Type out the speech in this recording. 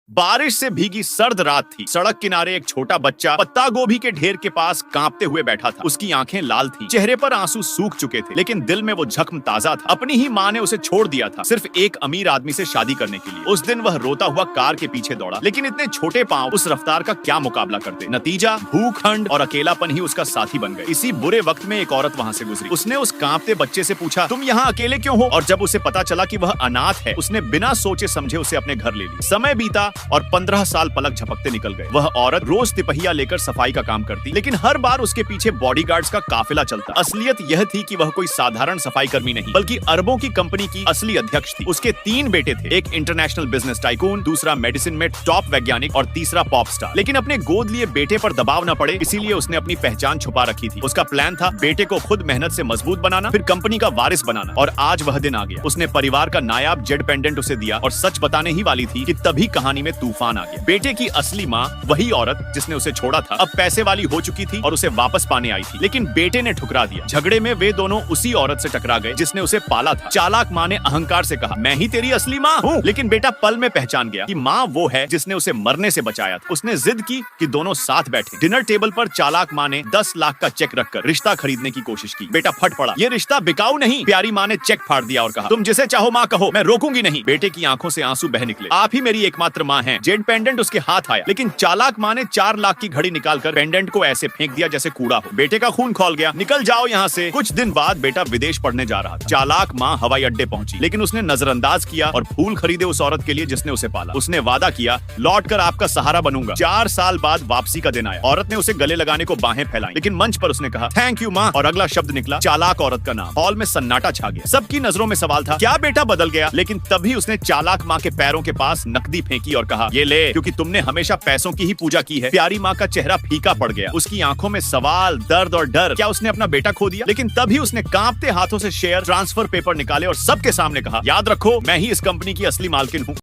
बारिश से भीगी सर्द रात थी। सड़क किनारे एक छोटा बच्चा पत्ता गोभी के ढेर के पास कांपते हुए बैठा था। उसकी आंखें लाल थीं, चेहरे पर आंसू सूख चुके थे, लेकिन दिल में वो जख्म ताजा था। अपनी ही माँ ने उसे छोड़ दिया था सिर्फ एक अमीर आदमी से शादी करने के लिए। उस दिन वह रोता हुआ कार के पीछे दौड़ा, लेकिन इतने छोटे पांव उस रफ्तार का क्या मुकाबला करते। नतीजा भूखंड और अकेलापन ही उसका साथी बन गए। इसी बुरे वक्त में एक औरत वहाँ से गुजरी। उसने उस कांपते बच्चे से पूछा, तुम यहाँ अकेले क्यों हो? और जब उसे पता चला कि वह अनाथ है, उसने बिना सोचे समझे उसे अपने घर ले लिया। समय बीता और 15 साल पलक झपकते निकल गए। वह औरत रोज तिपहिया लेकर सफाई का काम करती, लेकिन हर बार उसके पीछे बॉडीगार्ड्स का काफिला चलता। असलियत यह थी कि वह कोई साधारण सफाई कर्मी नहीं, बल्कि अरबों की कंपनी की असली अध्यक्ष थी। उसके 3 बेटे थे, एक इंटरनेशनल बिजनेस टाइकून, दूसरा मेडिसिन में टॉप वैज्ञानिक और तीसरा पॉप स्टार। लेकिन अपने गोद लिए बेटे पर दबाव न पड़े, इसीलिए उसने अपनी पहचान छुपा रखी थी। उसका प्लान था बेटे को खुद मेहनत से मजबूत बनाना, फिर कंपनी का वारिस बनाना। और आज वह दिन आ गया। उसने परिवार का नायाब जेड पेंडेंट उसे दिया और सच बताने ही वाली थी कि तभी कहानी में तूफान आ गया। बेटे की असली माँ, वही औरत जिसने उसे छोड़ा था, अब पैसे वाली हो चुकी थी और उसे वापस पाने आई थी। लेकिन बेटे ने ठुकरा दिया। झगड़े में वे दोनों उसी औरत से टकरा गए जिसने उसे पाला था। चालाक माँ ने अहंकार से कहा, मैं ही तेरी असली माँ हूँ। लेकिन बेटा पल में पहचान गया कि माँ वो है जिसने उसे मरने से बचाया था। उसने जिद की कि दोनों साथ बैठे। डिनर टेबल पर चालाक माँ ने 10 लाख का चेक रखकर रिश्ता खरीदने की कोशिश की। बेटा फट पड़ा, ये रिश्ता बिकाऊ नहीं। प्यारी माँ ने चेक फाड़ दिया और कहा, तुम जिसे चाहो माँ कहो, मैं रोकूंगी नहीं। बेटे की आंखों से आंसू बह निकले। आप ही मेरी एकमात्र माँ हैं। जेड पेंडेंट उसके हाथ आया, लेकिन चालाक माँ ने 4 लाख की घड़ी निकालकर पेंडेंट को ऐसे फेंक दिया जैसे कूड़ा हो। बेटे का खून खौल गया। निकल जाओ यहाँ से। कुछ दिन बाद बेटा विदेश पढ़ने जा रहा था। चालाक माँ हवाई अड्डे पहुंची, लेकिन उसने नजरअंदाज किया और फूल खरीदे उस औरत के लिए जिसने उसे पाला। उसने वादा किया, लौट कर आपका सहारा बनूंगा। 4 साल बाद वापसी का दिन आया। औरत ने उसे गले लगाने को बाहें फैलाई, लेकिन मंच पर उसने कहा, थैंक यू माँ, और अगला शब्द निकला चालाक औरत का नाम। हॉल में सन्नाटा छा गया। सबकी नजरों में सवाल था, क्या बेटा बदल गया? लेकिन तभी उसने चालाक माँ के पैरों के पास नकदी फेंकी और कहा, ये ले, क्योंकि तुमने हमेशा पैसों की ही पूजा की है। प्यारी माँ का चेहरा फीका पड़ गया। उसकी आंखों में सवाल, दर्द और डर। क्या उसने अपना बेटा खो दिया? लेकिन तभी उसने कांपते हाथों से शेयर ट्रांसफर पेपर निकाले और सबके सामने कहा, याद रखो, मैं ही इस कंपनी की असली मालकिन हूँ।